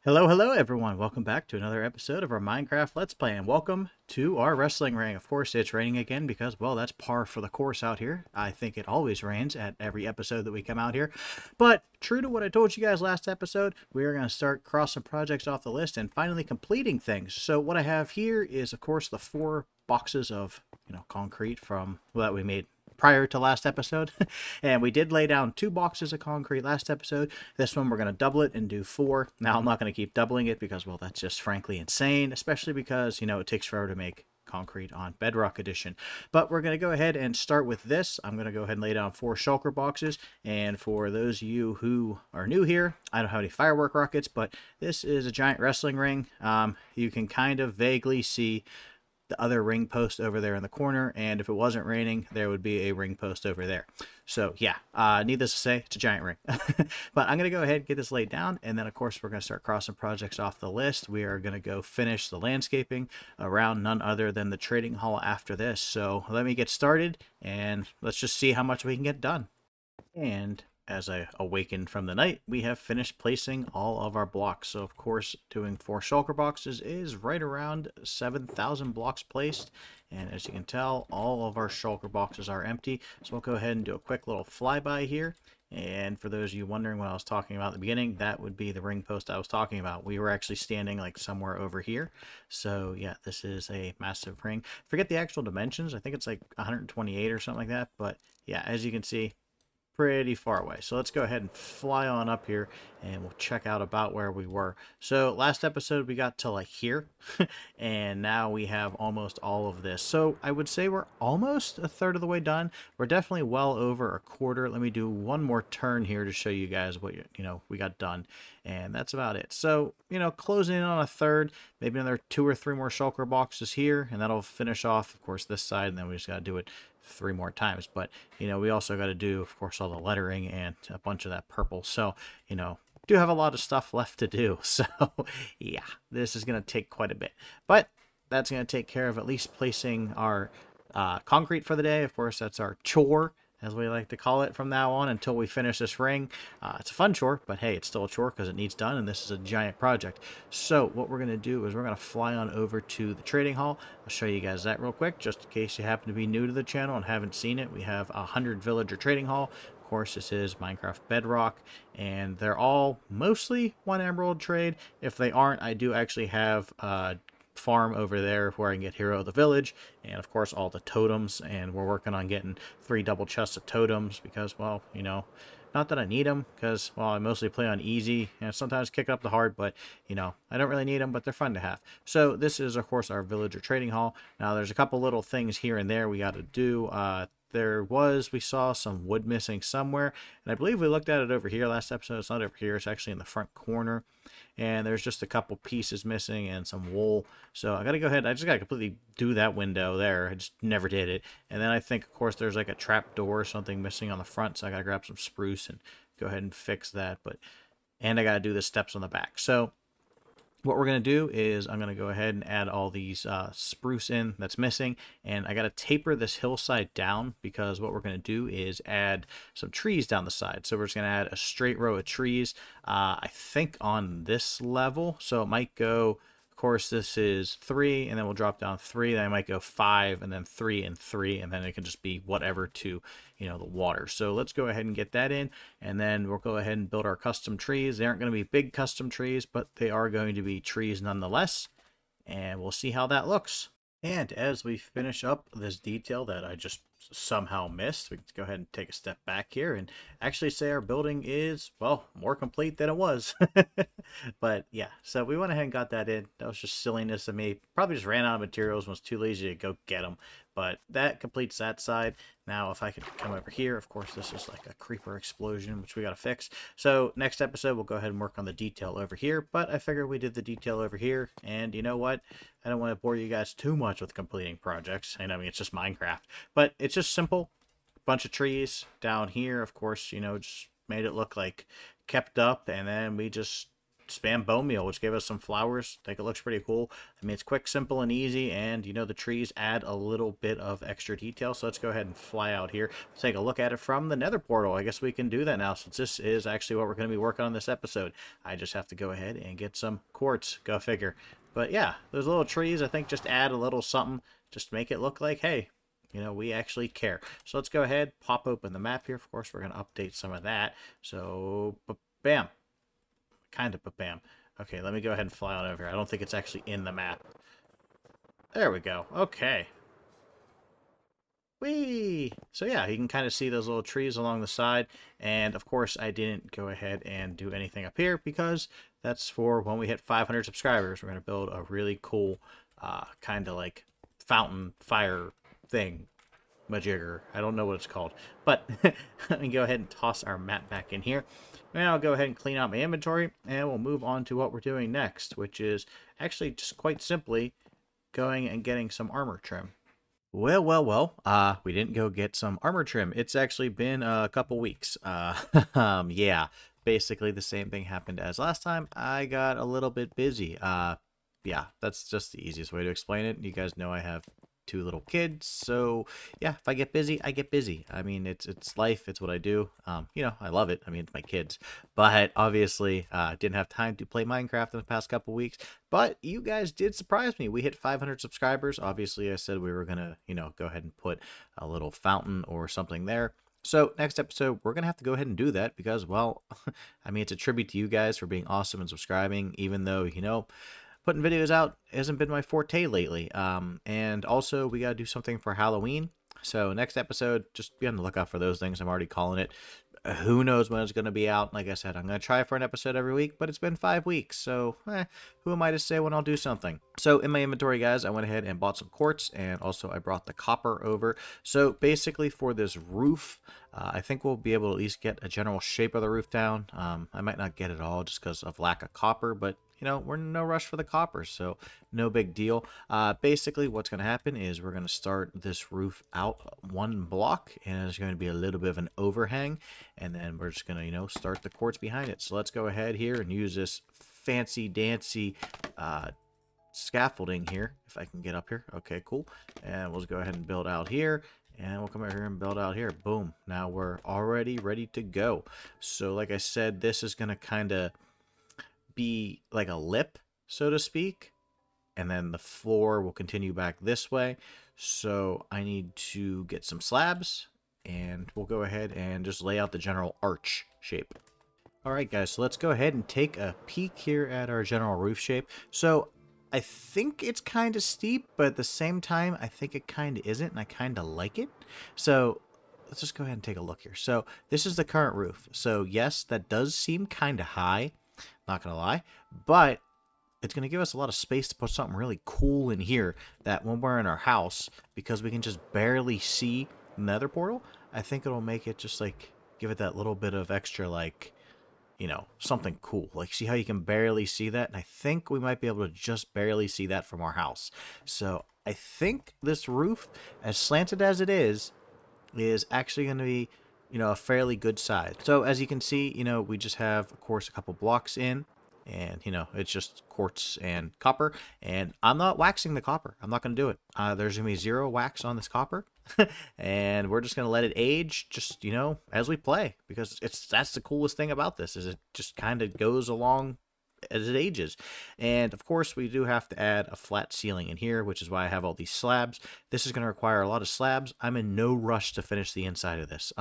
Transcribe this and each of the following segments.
Hello, hello everyone. Welcome back to another episode of our Minecraft Let's Play, and welcome to our wrestling ring. Of course, it's raining again because, well, that's par for the course out here. I think it always rains at every episode that we come out here. But true to what I told you guys last episode, we are going to start crossing projects off the list and finally completing things. So what I have here is, of course, the 4 boxes of, concrete from, well, that we made prior to last episode. And we did lay down 2 boxes of concrete last episode. This one we're going to double it and do 4. Now I'm not going to keep doubling it because, well, that's just frankly insane, especially because, it takes forever to make concrete on Bedrock Edition. But we're going to go ahead and start with this. I'm going to go ahead and lay down 4 shulker boxes. And for those of you who are new here, I don't have any firework rockets, but this is a giant wrestling ring. You can kind of vaguely see the other ring post over there in the corner, and if it wasn't raining, there would be a ring post over there. So yeah, needless to say, it's a giant ring. But I'm going to go ahead and get this laid down, and then of course we're going to start crossing projects off the list. We are going to go finish the landscaping around none other than the trading hall after this. So let me get started, and let's just see how much we can get done. And as I awakened from the night, we have finished placing all of our blocks. So of course, doing 4 shulker boxes is right around 7,000 blocks placed. And as you can tell, all of our shulker boxes are empty. So we'll go ahead and do a quick little flyby here. And for those of you wondering what I was talking about at the beginning, that would be the ring post I was talking about. We were actually standing like somewhere over here. So yeah, this is a massive ring. Forget the actual dimensions. I think it's like 128 or something like that. But yeah, as you can see, pretty far away. So let's go ahead and fly on up here and we'll check out about where we were. So last episode we got to like here and now we have almost all of this. So I would say we're almost a third of the way done. We're definitely well over a quarter. Let me do one more turn here to show you guys what we got done, and that's about it. So closing in on a third, maybe another 2 or 3 more shulker boxes here, and that'll finish off of course this side, and then we just got to do it 3 more times. But we also got to do of course all the lettering and a bunch of that purple. So do have a lot of stuff left to do. So yeah, this is going to take quite a bit, but that's going to take care of at least placing our concrete for the day. Of course, that's our chore, as we like to call it from now on until we finish this ring. It's a fun chore, but hey, it's still a chore because it needs done, and this is a giant project. So what we're going to do is we're going to fly on over to the trading hall. I'll show you guys that real quick, just in case you happen to be new to the channel and haven't seen it. We have 100 villager trading hall. Of course, this is Minecraft Bedrock, and they're all mostly 1 emerald trade. If they aren't, I do actually have farm over there where I can get Hero of the Village, and of course all the totems, and we're working on getting 3 double chests of totems because, well, not that I need them because, well, I mostly play on easy and sometimes kick up the hard, but I don't really need them, but they're fun to have. So this is of course our villager trading hall. Now there's a couple little things here and there we got to do. We saw some wood missing somewhere, and I believe we looked at it over here last episode. It's not over here, it's actually in the front corner, and there's just a couple pieces missing and some wool. So I gotta go ahead, I just gotta completely do that window there. I just never did it. And then I think of course there's like a trap door or something missing on the front, so I gotta grab some spruce and go ahead and fix that. And I gotta do the steps on the back. So what we're going to do is I'm going to go ahead and add all these spruce in that's missing, and I got to taper this hillside down because what we're going to do is add some trees down the side. So we're just going to add a straight row of trees, I think on this level. So it might go, of course this is 3, and then we'll drop down 3, then I might go 5, and then 3 and 3, and then it can just be whatever to the water. So let's go ahead and get that in, and then we'll go ahead and build our custom trees. They aren't going to be big custom trees, but they are going to be trees nonetheless, and we'll see how that looks. And as we finish up this detail that I just somehow missed, we can go ahead and take a step back here and actually say our building is, well, more complete than it was. But yeah, so we went ahead and got that in. That was just silliness of me. Probably just ran out of materials and was too lazy to go get them. But that completes that side. Now, if I could come over here, of course, this is like a creeper explosion, which we got to fix. So next episode, we'll go ahead and work on the detail over here. But I figured we did the detail over here. And you know what? I don't want to bore you guys too much with completing projects. I mean, it's just Minecraft. But it's just simple. Bunch of trees down here, of course, just made it look like kept up. And then we just spam bone meal, which gave us some flowers. I think it looks pretty cool. I mean, it's quick, simple, and easy, and you know, the trees add a little bit of extra detail. So let's go ahead and fly out here. Let's take a look at it from the nether portal. I guess we can do that now, since this is actually what we're going to be working on this episode. I just have to go ahead and get some quartz. Go figure. But yeah, those little trees, I think, just add a little something, just to make it look like, hey, you know, we actually care. So let's go ahead, pop open the map here. Of course, we're going to update some of that. So, bam. Kind of bam. Okay, let me go ahead and fly on over here. I don't think it's actually in the map. There we go. Okay. Whee! So yeah, you can kind of see those little trees along the side. And of course, I didn't go ahead and do anything up here because that's for when we hit 500 subscribers. We're going to build a really cool kind of like fountain fire thing. Majigger. I don't know what it's called. But let me go ahead and toss our map back in here. And I'll go ahead and clean out my inventory. And we'll move on to what we're doing next, which is actually just quite simply going and getting some armor trim. Well, we didn't go get some armor trim. It's actually been a couple weeks. Yeah, basically the same thing happened as last time. I got a little bit busy. Yeah, that's just the easiest way to explain it. You guys know I have 2 little kids, so yeah, if I get busy, I get busy. I mean, it's life, it's what I do. You know, I love it. I mean, it's my kids, but obviously didn't have time to play Minecraft in the past couple weeks. But you guys did surprise me. We hit 500 subscribers. Obviously, I said we were gonna, you know, go ahead and put a little fountain or something there. So next episode, we're going to have to go ahead and do that because, well, I mean, it's a tribute to you guys for being awesome and subscribing, even though, you know, putting videos out hasn't been my forte lately. And also, we got to do something for Halloween. So next episode, just be on the lookout for those things. I'm already calling it. Who knows when it's going to be out. Like I said, I'm going to try for an episode every week, but it's been 5 weeks. So who am I to say when I'll do something? So in my inventory, guys, I went ahead and bought some quartz, and also I brought the copper over. So basically for this roof, I think we'll be able to at least get a general shape of the roof down. I might not get it all just because of lack of copper, but you know, we're in no rush for the copper, so no big deal. Basically, what's going to happen is we're going to start this roof out 1 block, and there's going to be a little bit of an overhang, and then we're just going to, you know, start the quartz behind it. So let's go ahead here and use this fancy-dancy scaffolding here, if I can get up here. Okay, cool. And we'll just go ahead and build out here. And we'll come over here and build out here. Boom. Now we're already ready to go. So like I said, this is going to kind of be like a lip, so to speak, and then the floor will continue back this way. So I need to get some slabs, and we'll go ahead and just lay out the general arch shape. All right, guys, so let's go ahead and take a peek here at our general roof shape. So I think it's kind of steep, but at the same time, I think it kind of isn't, and I kind of like it. So let's just go ahead and take a look here. So this is the current roof. So yes, that does seem kind of high. Not gonna lie, but it's gonna give us a lot of space to put something really cool in here that when we're in our house, because we can just barely see the nether portal, I think it'll make it just like give it that little bit of extra, like, you know, something cool. Like, see how you can barely see that? And I think we might be able to just barely see that from our house. So I think this roof, as slanted as it is actually going to be, you know, a fairly good size. So as you can see, you know, we just have, of course, a couple blocks in, and, you know, it's just quartz and copper, and I'm not waxing the copper. I'm not going to do it. There's going to be 0 wax on this copper, and we're just going to let it age, just, you know, as we play, because that's the coolest thing about this, is it just kind of goes along as it ages. And of course, we do have to add a flat ceiling in here, which is why I have all these slabs. This is going to require a lot of slabs. I'm in no rush to finish the inside of this.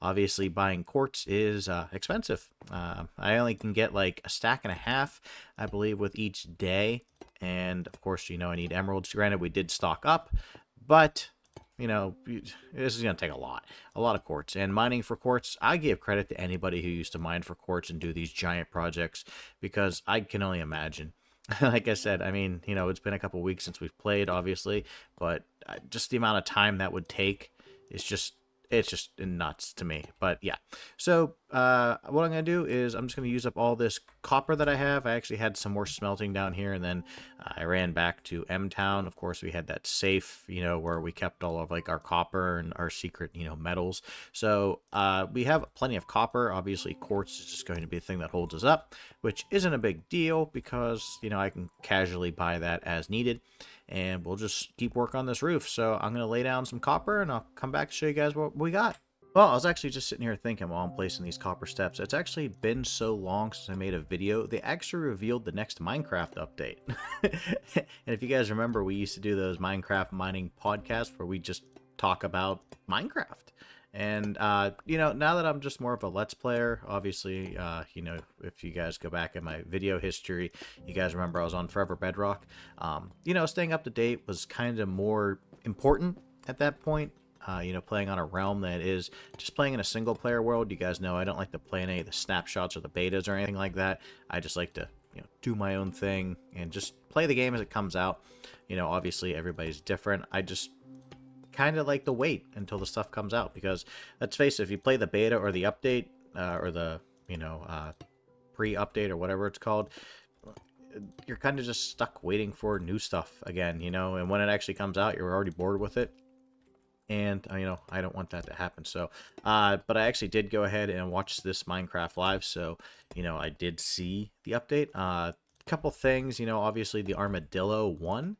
Obviously, buying quartz is expensive. I only can get like a stack and a half, I believe, with each day. And of course, you know, I need emeralds. Granted, we did stock up, but you know, this is going to take a lot of quartz. And mining for quartz, I give credit to anybody who used to mine for quartz and do these giant projects, because I can only imagine. Like I said, I mean, you know, it's been a couple weeks since we've played, obviously, but just the amount of time that would take is just, it's just nuts to me. But yeah, so what I'm going to do is I'm just going to use up all this copper that I have. I actually had some more smelting down here, and then I ran back to M Town. Of course, we had that safe, you know, where we kept all of like our copper and our secret, you know, metals. So we have plenty of copper. Obviously, quartz is just going to be the thing that holds us up, which isn't a big deal because, you know, I can casually buy that as needed. And we'll just keep work on this roof. So I'm going to lay down some copper, and I'll come back to show you guys what we got. Well, I was actually just sitting here thinking while I'm placing these copper steps. It's actually been so long since I made a video. They actually revealed the next Minecraft update. And if you guys remember, we used to do those Minecraft mining podcasts where we just talk about Minecraft. And, you know, now that I'm just more of a Let's Player, obviously, you know, if you guys go back in my video history, you guys remember I was on Forever Bedrock. You know, staying up to date was kind of more important at that point. You know, playing on a realm that is just playing in a single player world. You guys know I don't like to play in any of the snapshots or the betas or anything like that. I just like to, you know, do my own thing and just play the game as it comes out. You know, obviously everybody's different. I just kind of like to wait until the stuff comes out because let's face it, if you play the beta or the update or the, you know, pre-update or whatever it's called, you're kind of just stuck waiting for new stuff again, you know, and when it actually comes out, you're already bored with it. And, you know, I don't want that to happen. So, but I actually did go ahead and watch this Minecraft live. So, you know, I did see the update. A couple things, you know, obviously the armadillo won,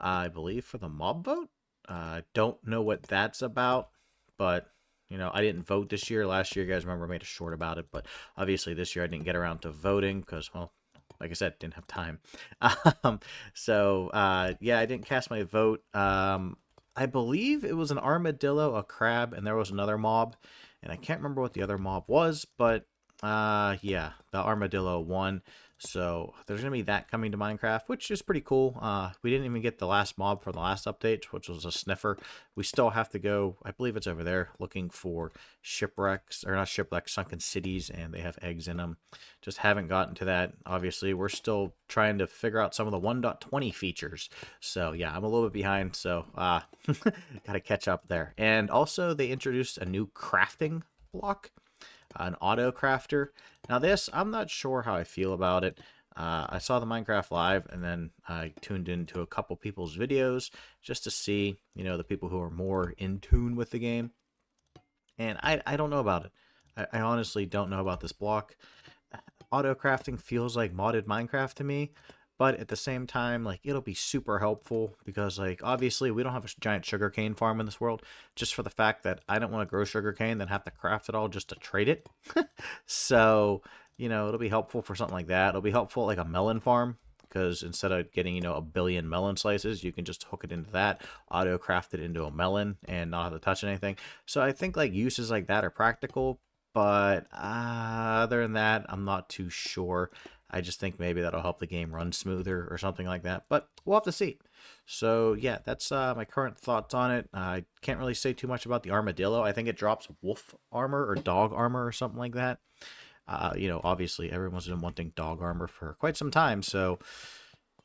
I believe, for the mob vote. Don't know what that's about, but, you know, I didn't vote this year. Last year, you guys remember I made a short about it. But obviously this year I didn't get around to voting because, well, like I said, didn't have time. So, yeah, I didn't cast my vote. I believe it was an armadillo, a crab, and there was another mob. And I can't remember what the other mob was, but yeah, the armadillo won. So there's going to be that coming to Minecraft, which is pretty cool. We didn't even get the last mob for the last update, which was a sniffer. We still have to go, I believe it's over there, looking for shipwrecks, or not shipwrecks, sunken cities, and they have eggs in them. Just haven't gotten to that. Obviously, we're still trying to figure out some of the 1.20 features. So yeah, I'm a little bit behind, so got to catch up there. And also, they introduced a new crafting block. An auto crafter. Now this, I'm not sure how I feel about it. I saw the Minecraft live and then I tuned into a couple people's videos just to see, you know, the people who are more in tune with the game. And I don't know about it. I honestly don't know about this block. Auto crafting feels like modded Minecraft to me. But at the same time, like, it'll be super helpful because, like, obviously we don't have a giant sugarcane farm in this world just for the fact that I don't want to grow sugarcane then have to craft it all just to trade it. So, you know, it'll be helpful for something like that. It'll be helpful like a melon farm because instead of getting, you know, a billion melon slices, you can just hook it into that, auto craft it into a melon and not have to touch anything. So I think, like, uses like that are practical. But other than that, I'm not too sure. I just think maybe that'll help the game run smoother or something like that. But we'll have to see. So, yeah, that's my current thoughts on it. I can't really say too much about the armadillo. I think it drops wolf armor or dog armor or something like that. You know, obviously, everyone's been wanting dog armor for quite some time. So,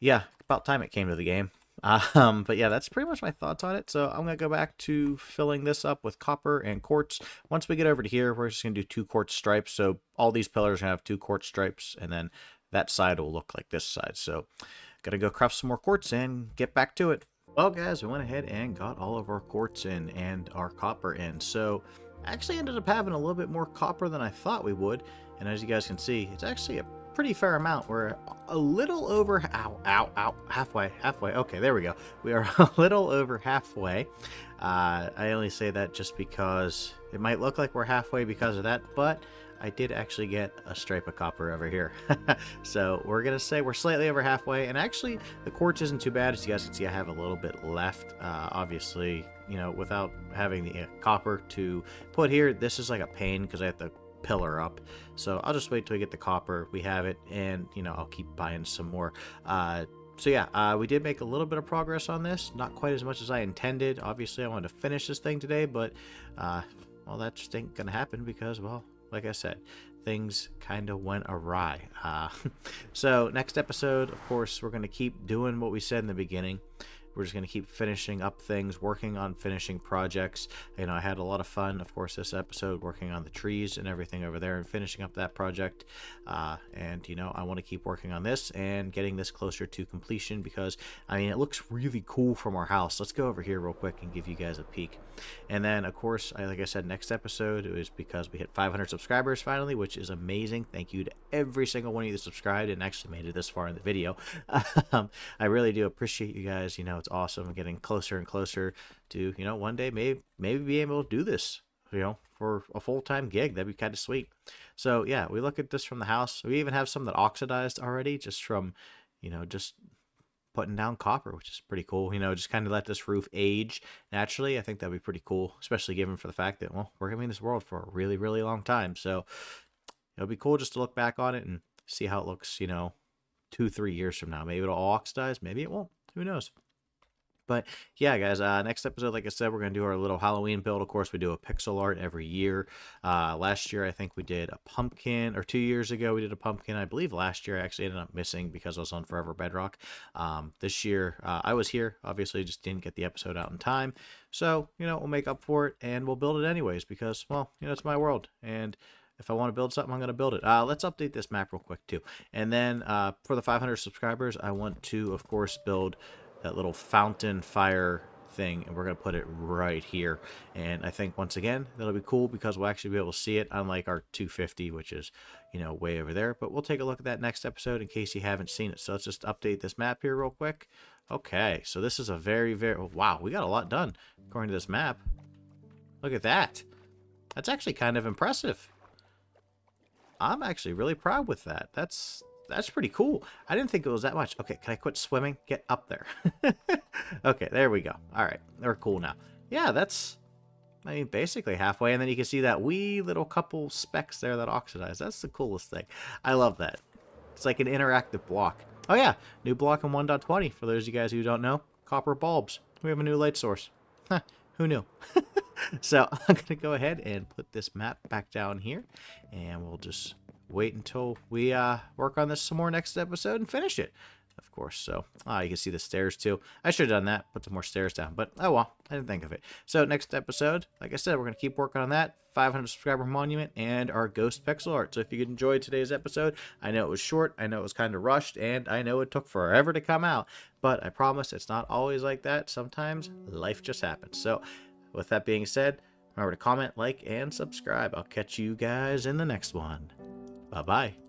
yeah, about time it came to the game. But yeah, that's pretty much my thoughts on it. So I'm going to go back to filling this up with copper and quartz. Once we get over to here, we're just going to do 2 quartz stripes. So all these pillars are going to have 2 quartz stripes, and then that side will look like this side. So got to go craft some more quartz and get back to it. Well, guys, we went ahead and got all of our quartz in and our copper in. So I actually ended up having a little bit more copper than I thought we would. And as you guys can see, it's actually a pretty fair amount. We're a little over halfway. Okay, there we go. We are a little over halfway. I only say that just because it might look like we're halfway because of that, but I did actually get a stripe of copper over here. So we're gonna say we're slightly over halfway, and actually the quartz isn't too bad. As you guys can see, I have a little bit left. Obviously, you know, without having the copper to put here, this is like a pain because I have to pillar up. So I'll just wait till we get the copper. We have it, and you know, I'll keep buying some more. So yeah, we did make a little bit of progress on this. Not quite as much as I intended. Obviously, I wanted to finish this thing today, but well, that just ain't gonna happen because, well, like I said, things kind of went awry. So next episode, of course, we're gonna keep doing what we said in the beginning. we're just going to keep finishing up things, working on finishing projects. You know, I had a lot of fun, of course, this episode working on the trees and everything over there and finishing up that project. And, you know, I want to keep working on this and getting this closer to completion because, I mean, it looks really cool from our house. Let's go over here real quick and give you guys a peek. And then, of course, like I said, next episode is because we hit 500 subscribers finally, which is amazing. Thank you to every single one of you that subscribed and actually made it this far in the video. I really do appreciate you guys. You know, it's awesome getting closer and closer to, you know, one day maybe be able to do this, you know, for a full-time gig. That'd be kind of sweet. So yeah, we look at this from the house. We even have some that oxidized already just from, you know, just putting down copper, which is pretty cool. You know, just kind of let this roof age naturally. I think that'd be pretty cool, especially given for the fact that, well, we're gonna be in this world for a really, really long time. So it'll be cool just to look back on it and see how it looks, you know, 2-3 years from now. Maybe it'll all oxidize, maybe it won't. Who knows? But yeah, guys, next episode, like I said, we're going to do our little Halloween build. Of course, we do a pixel art every year. Last year, I think we did a pumpkin, or 2 years ago, we did a pumpkin. I believe last year I actually ended up missing because I was on Forever Bedrock. This year, I was here. Obviously, just didn't get the episode out in time. So, you know, we'll make up for it, and we'll build it anyways because, well, you know, it's my world. And if I want to build something, I'm going to build it. Let's update this map real quick, too. And then for the 500 subscribers, I want to, of course, build that little fountain fire thing, and we're going to put it right here. And I think, once again, that'll be cool because we'll actually be able to see it, unlike our 250, which is, you know, way over there. But we'll take a look at that next episode in case you haven't seen it. So let's just update this map here real quick. Okay, so this is a very, wow, we got a lot done according to this map. Look at that. That's actually kind of impressive. I'm actually really proud with that. That's pretty cool. I didn't think it was that much. Okay, can I quit swimming? Get up there. Okay, there we go. All right, we're cool now. Yeah, that's, I mean, basically halfway. And then you can see that wee little couple specks there that oxidize. That's the coolest thing. I love that. It's like an interactive block. Oh yeah, new block in 1.20. For those of you guys who don't know, copper bulbs. We have a new light source. Huh, who knew? So I'm going to go ahead and put this map back down here, and we'll just wait until we work on this some more next episode and finish it, of course. So you can see the stairs too. I should have done that, put some more stairs down, but oh well, I didn't think of it. So next episode, like I said, we're going to keep working on that 500 subscriber monument and our ghost pixel art. So if you enjoyed today's episode, I know it was short, I know it was kind of rushed, and I know it took forever to come out, but I promise it's not always like that. Sometimes life just happens. So with that being said, remember to comment, like, and subscribe. I'll catch you guys in the next one. Bye-bye.